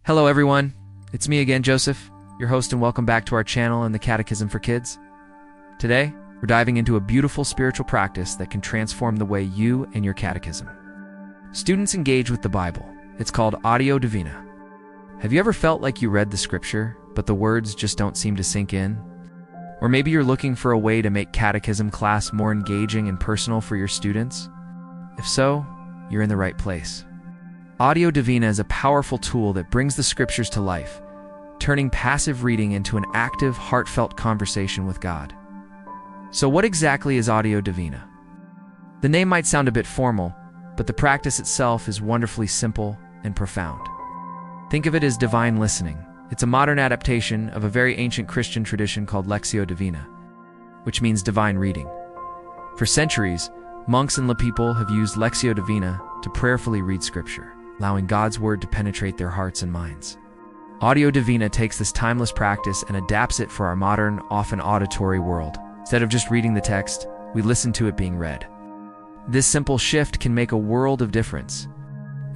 Hello everyone, it's me again, Joseph, your host, and welcome back to our channel and the Catechism for Kids. Today, we're diving into a beautiful spiritual practice that can transform the way you and your catechism. Students engage with the Bible. It's called Lectio Divina. Have you ever felt like you read the scripture, but the words just don't seem to sink in? Or maybe you're looking for a way to make catechism class more engaging and personal for your students? If so, you're in the right place. Lectio Divina is a powerful tool that brings the scriptures to life, turning passive reading into an active, heartfelt conversation with God. So what exactly is Lectio Divina? The name might sound a bit formal, but the practice itself is wonderfully simple and profound. Think of it as divine listening. It's a modern adaptation of a very ancient Christian tradition called Lectio Divina, which means divine reading. For centuries, monks and laypeople have used Lectio Divina to prayerfully read scripture, allowing God's word to penetrate their hearts and minds. Lectio Divina takes this timeless practice and adapts it for our modern, often auditory world. Instead of just reading the text, we listen to it being read. This simple shift can make a world of difference.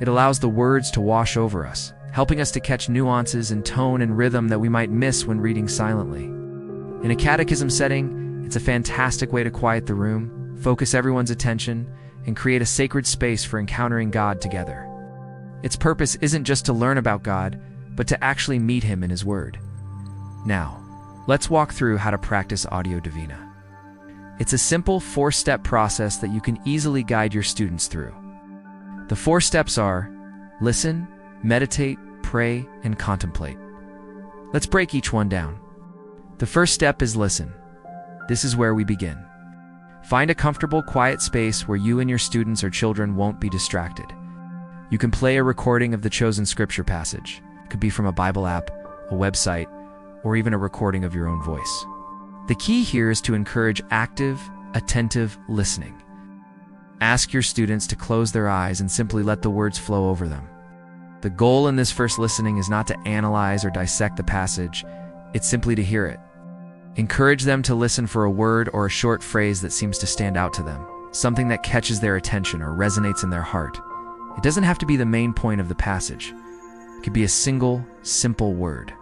It allows the words to wash over us, helping us to catch nuances in tone and rhythm that we might miss when reading silently. In a catechism setting, it's a fantastic way to quiet the room, focus everyone's attention, and create a sacred space for encountering God together. Its purpose isn't just to learn about God, but to actually meet Him in His Word. Now, let's walk through how to practice Lectio Divina. It's a simple 4-step process that you can easily guide your students through. The 4 steps are: listen, meditate, pray, and contemplate. Let's break each one down. The first step is listen. This is where we begin. Find a comfortable, quiet space where you and your students or children won't be distracted. You can play a recording of the chosen scripture passage. It could be from a Bible app, a website, or even a recording of your own voice. The key here is to encourage active, attentive listening. Ask your students to close their eyes and simply let the words flow over them. The goal in this first listening is not to analyze or dissect the passage, it's simply to hear it. Encourage them to listen for a word or a short phrase that seems to stand out to them, something that catches their attention or resonates in their heart. It doesn't have to be the main point of the passage. It could be a single, simple word.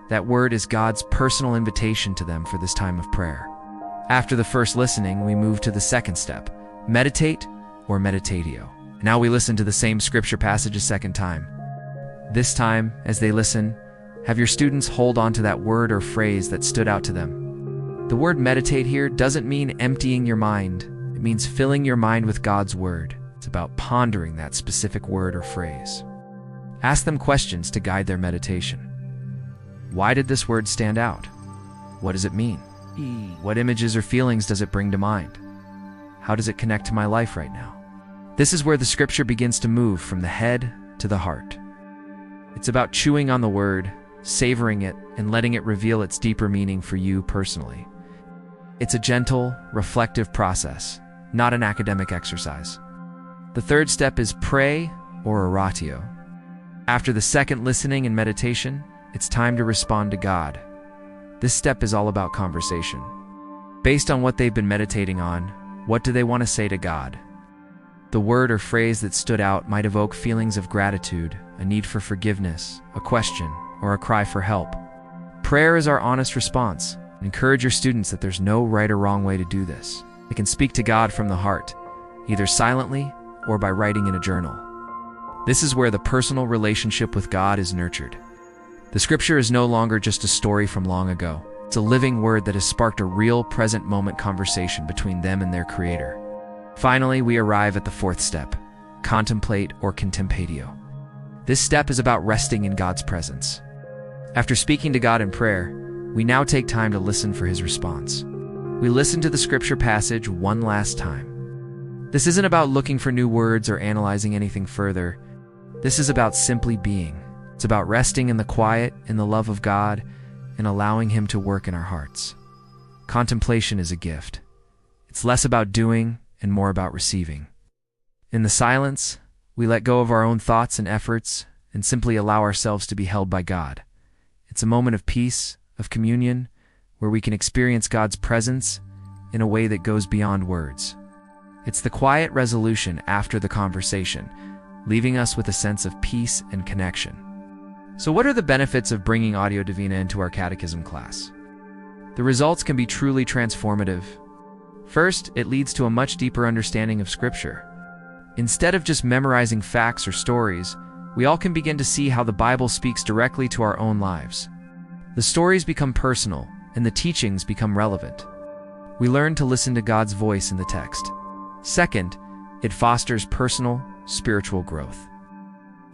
That word is God's personal invitation to them for this time of prayer. After the first listening, we move to the second step, meditate or meditatio. Now we listen to the same scripture passage a second time. This time, as they listen, have your students hold on to that word or phrase that stood out to them. The word meditate here doesn't mean emptying your mind. It means filling your mind with God's word. It's about pondering that specific word or phrase. Ask them questions to guide their meditation. Why did this word stand out? What does it mean? What images or feelings does it bring to mind? How does it connect to my life right now? This is where the scripture begins to move from the head to the heart. It's about chewing on the word, savoring it, and letting it reveal its deeper meaning for you personally. It's a gentle, reflective process, not an academic exercise. The third step is pray or oratio. After the second listening and meditation, it's time to respond to God. This step is all about conversation. Based on what they've been meditating on, what do they want to say to God? The word or phrase that stood out might evoke feelings of gratitude, a need for forgiveness, a question, or a cry for help. Prayer is our honest response. Encourage your students that there's no right or wrong way to do this. They can speak to God from the heart, either silently or by writing in a journal. This is where the personal relationship with God is nurtured. The scripture is no longer just a story from long ago. It's a living word that has sparked a real present moment conversation between them and their Creator. Finally, we arrive at the fourth step, contemplate or contemplatio. This step is about resting in God's presence. After speaking to God in prayer, we now take time to listen for His response. We listen to the scripture passage one last time. This isn't about looking for new words or analyzing anything further. This is about simply being. It's about resting in the quiet, in the love of God, and allowing Him to work in our hearts. Contemplation is a gift. It's less about doing and more about receiving. In the silence, we let go of our own thoughts and efforts and simply allow ourselves to be held by God. It's a moment of peace, of communion, where we can experience God's presence in a way that goes beyond words. It's the quiet resolution after the conversation, leaving us with a sense of peace and connection. So what are the benefits of bringing Audio Divina into our catechism class? The results can be truly transformative. First, it leads to a much deeper understanding of Scripture. Instead of just memorizing facts or stories, we all can begin to see how the Bible speaks directly to our own lives. The stories become personal, and the teachings become relevant. We learn to listen to God's voice in the text. Second, it fosters personal, spiritual growth.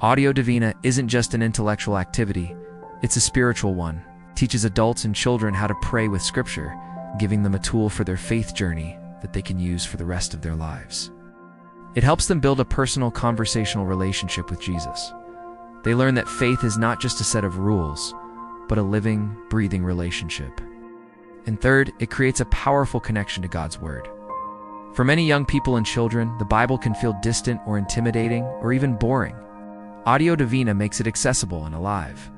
Audio Divina isn't just an intellectual activity, it's a spiritual one. It teaches adults and children how to pray with Scripture, giving them a tool for their faith journey that they can use for the rest of their lives. It helps them build a personal conversational relationship with Jesus. They learn that faith is not just a set of rules, but a living, breathing relationship. And third, it creates a powerful connection to God's Word. For many young people and children, the Bible can feel distant or intimidating or even boring. Audio Divina makes it accessible and alive.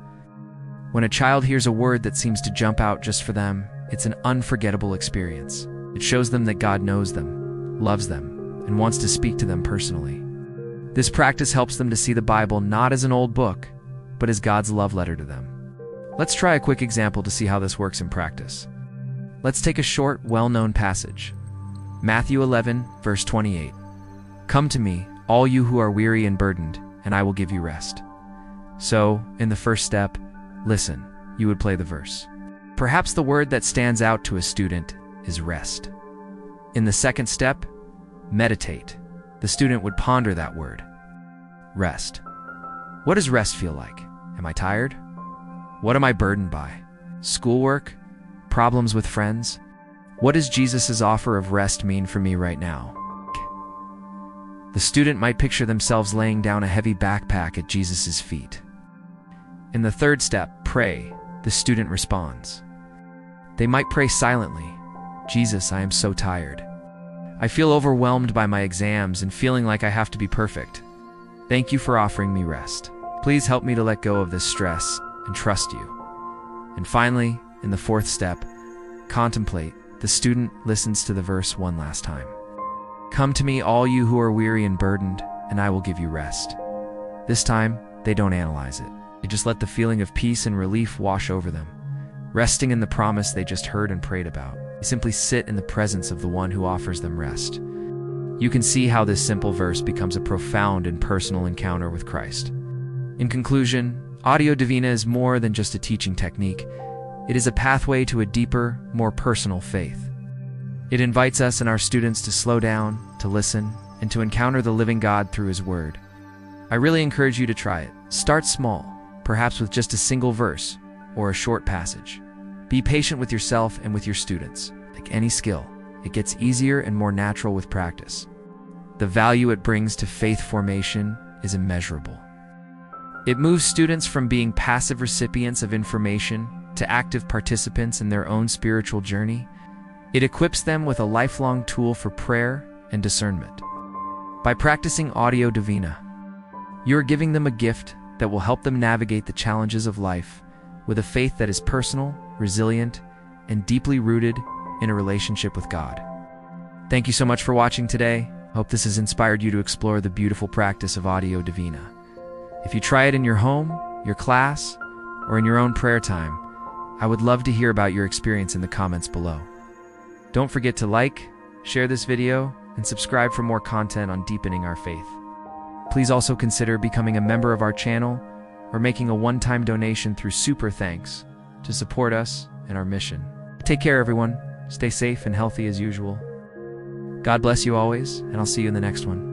When a child hears a word that seems to jump out just for them, it's an unforgettable experience. It shows them that God knows them, loves them, and wants to speak to them personally. This practice helps them to see the Bible not as an old book, but as God's love letter to them. Let's try a quick example to see how this works in practice. Let's take a short, well-known passage. Matthew 11, verse 28. "Come to me, all you who are weary and burdened, and I will give you rest." So, in the first step, listen, you would play the verse. Perhaps the word that stands out to a student is rest. In the second step, meditate. The student would ponder that word. Rest. What does rest feel like? Am I tired? What am I burdened by? Schoolwork? Problems with friends? What does Jesus' offer of rest mean for me right now? The student might picture themselves laying down a heavy backpack at Jesus' feet. In the third step, pray, the student responds. They might pray silently. "Jesus, I am so tired. I feel overwhelmed by my exams and feeling like I have to be perfect. Thank you for offering me rest. Please help me to let go of this stress and trust you." And finally, in the fourth step, contemplate. The student listens to the verse one last time. "Come to me, all you who are weary and burdened, and I will give you rest." This time, they don't analyze it. They just let the feeling of peace and relief wash over them, resting in the promise they just heard and prayed about. They simply sit in the presence of the one who offers them rest. You can see how this simple verse becomes a profound and personal encounter with Christ. In conclusion, Audio Divina is more than just a teaching technique. It is a pathway to a deeper, more personal faith. It invites us and our students to slow down, to listen, and to encounter the living God through His Word. I really encourage you to try it. Start small, perhaps with just a single verse or a short passage. Be patient with yourself and with your students. Like any skill, it gets easier and more natural with practice. The value it brings to faith formation is immeasurable. It moves students from being passive recipients of information to active participants in their own spiritual journey. It equips them with a lifelong tool for prayer and discernment. By practicing Audio Divina, you're giving them a gift that will help them navigate the challenges of life with a faith that is personal, resilient, and deeply rooted in a relationship with God. Thank you so much for watching today. I hope this has inspired you to explore the beautiful practice of Audio Divina. If you try it in your home, your class, or in your own prayer time, I would love to hear about your experience in the comments below. Don't forget to like, share this video, and subscribe for more content on deepening our faith. Please also consider becoming a member of our channel or making a one-time donation through Super Thanks to support us and our mission. Take care, everyone. Stay safe and healthy as usual. God bless you always, and I'll see you in the next one.